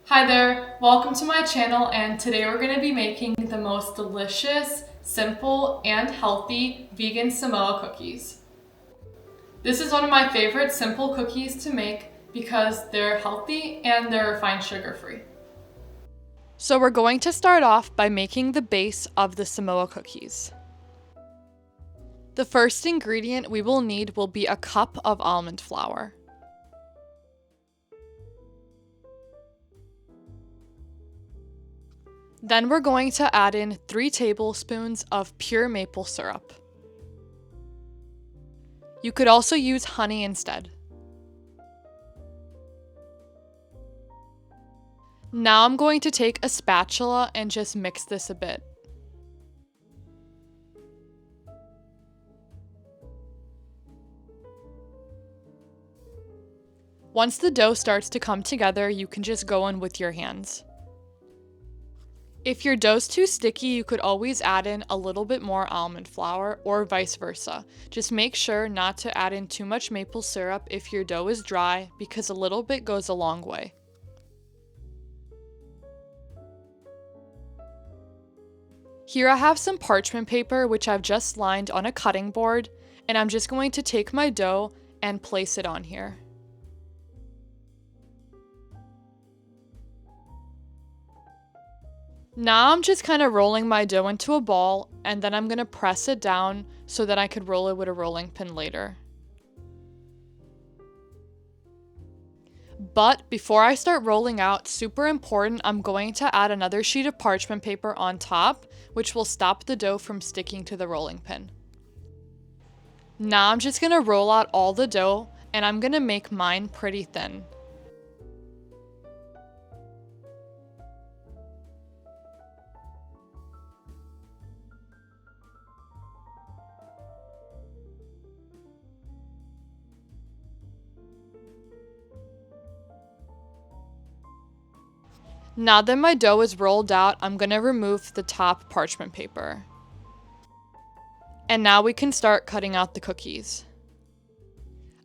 Hi there, welcome to my channel, and today we're going to be making the most delicious, simple, and healthy vegan Samoa cookies. This is one of my favorite simple cookies to make because they're healthy and they're refined sugar free. So we're going to start off by making the base of the Samoa cookies. The first ingredient we will need will be a cup of almond flour. Then we're going to add in 3 tablespoons of pure maple syrup. You could also use honey instead. Now I'm going to take a spatula and just mix this a bit. Once the dough starts to come together, you can just go in with your hands. If your dough's too sticky, you could always add in a little bit more almond flour or vice versa. Just make sure not to add in too much maple syrup if your dough is dry, because a little bit goes a long way. Here I have some parchment paper which I've just lined on a cutting board, and I'm just going to take my dough and place it on here. Now I'm just kind of rolling my dough into a ball, and then I'm going to press it down so that I could roll it with a rolling pin later. But before I start rolling out, super important, I'm going to add another sheet of parchment paper on top, which will stop the dough from sticking to the rolling pin. Now I'm just going to roll out all the dough, and I'm going to make mine pretty thin. Now that my dough is rolled out, I'm going to remove the top parchment paper. And now we can start cutting out the cookies.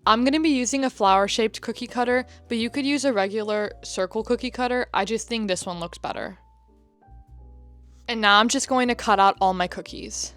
I'm going to be using a flower-shaped cookie cutter, but you could use a regular circle cookie cutter. I just think this one looks better. And now I'm just going to cut out all my cookies.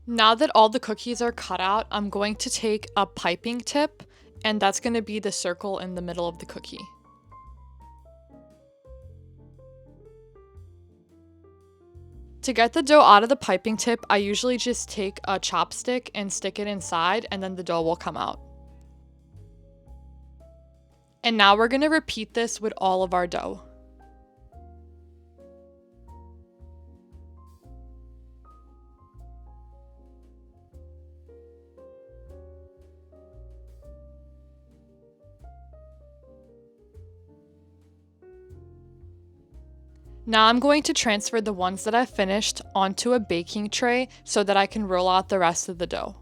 Now that all the cookies are cut out, I'm going to take a piping tip, and that's going to be the circle in the middle of the cookie. To get the dough out of the piping tip, I usually just take a chopstick and stick it inside, and then the dough will come out. And now we're going to repeat this with all of our dough. Now I'm going to transfer the ones that I finished onto a baking tray so that I can roll out the rest of the dough.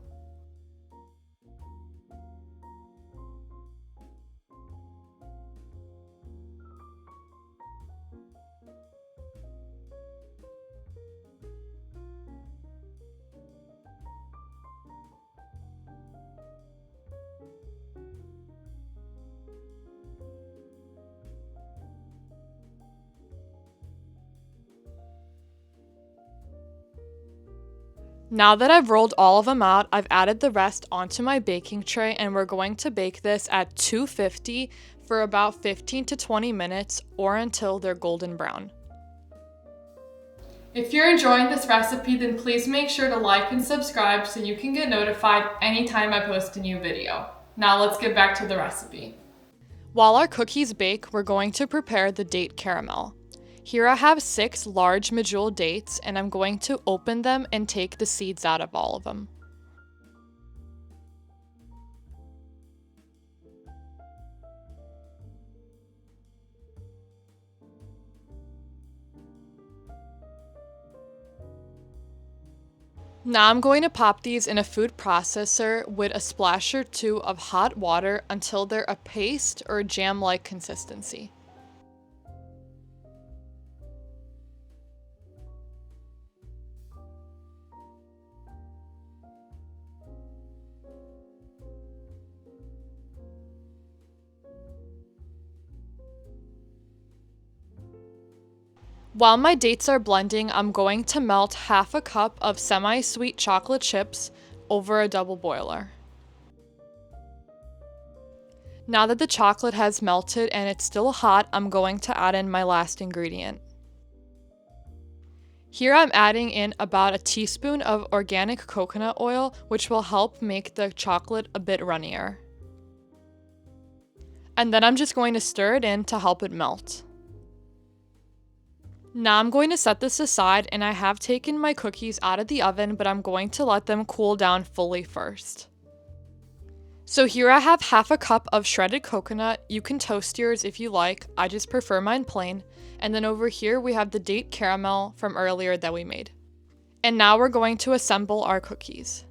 Now that I've rolled all of them out, I've added the rest onto my baking tray, and we're going to bake this at 250 for about 15 to 20 minutes or until they're golden brown. If you're enjoying this recipe, then please make sure to like and subscribe so you can get notified anytime I post a new video. Now let's get back to the recipe. While our cookies bake, we're going to prepare the date caramel. Here I have 6 large medjool dates, and I'm going to open them and take the seeds out of all of them. Now I'm going to pop these in a food processor with a splash or two of hot water until they're a paste or jam-like consistency. While my dates are blending, I'm going to melt half a cup of semi-sweet chocolate chips over a double boiler. Now that the chocolate has melted and it's still hot, I'm going to add in my last ingredient. Here I'm adding in about a teaspoon of organic coconut oil, which will help make the chocolate a bit runnier. And then I'm just going to stir it in to help it melt. Now I'm going to set this aside, and I have taken my cookies out of the oven, but I'm going to let them cool down fully first. So here I have half a cup of shredded coconut. You can toast yours if you like, I just prefer mine plain. And then over here we have the date caramel from earlier that we made. And now we're going to assemble our cookies.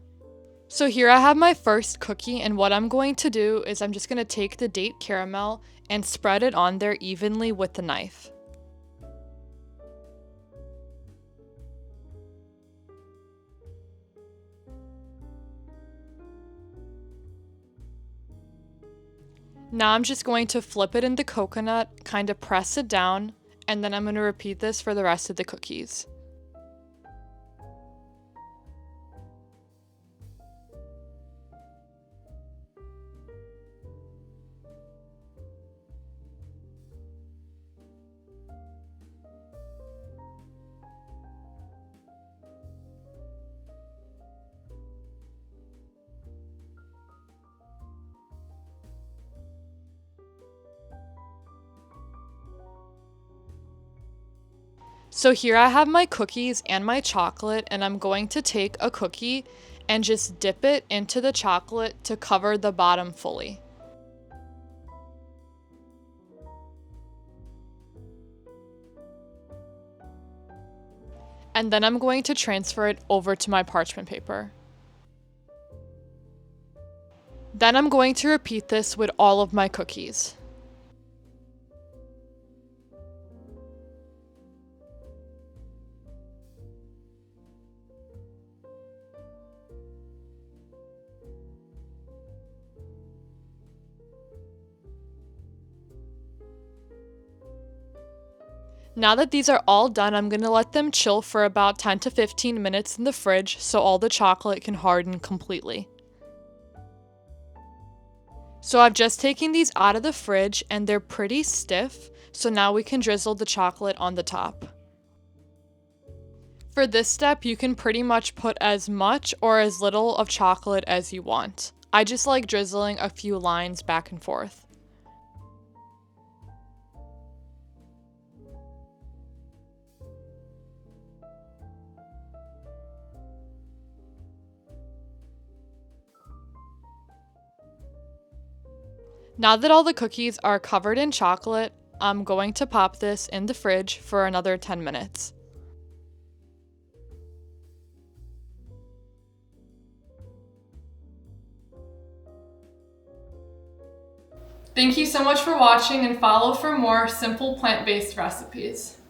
So here I have my first cookie, and what I'm going to do is I'm just going to take the date caramel and spread it on there evenly with the knife. Now I'm just going to flip it in the coconut, kind of press it down, and then I'm going to repeat this for the rest of the cookies. So here I have my cookies and my chocolate, and I'm going to take a cookie and just dip it into the chocolate to cover the bottom fully. And then I'm going to transfer it over to my parchment paper. Then I'm going to repeat this with all of my cookies. Now that these are all done, I'm going to let them chill for about 10 to 15 minutes in the fridge so all the chocolate can harden completely. So I've just taken these out of the fridge and they're pretty stiff, so now we can drizzle the chocolate on the top. For this step, you can pretty much put as much or as little of chocolate as you want. I just like drizzling a few lines back and forth. Now that all the cookies are covered in chocolate, I'm going to pop this in the fridge for another 10 minutes. Thank you so much for watching, and follow for more simple plant-based recipes.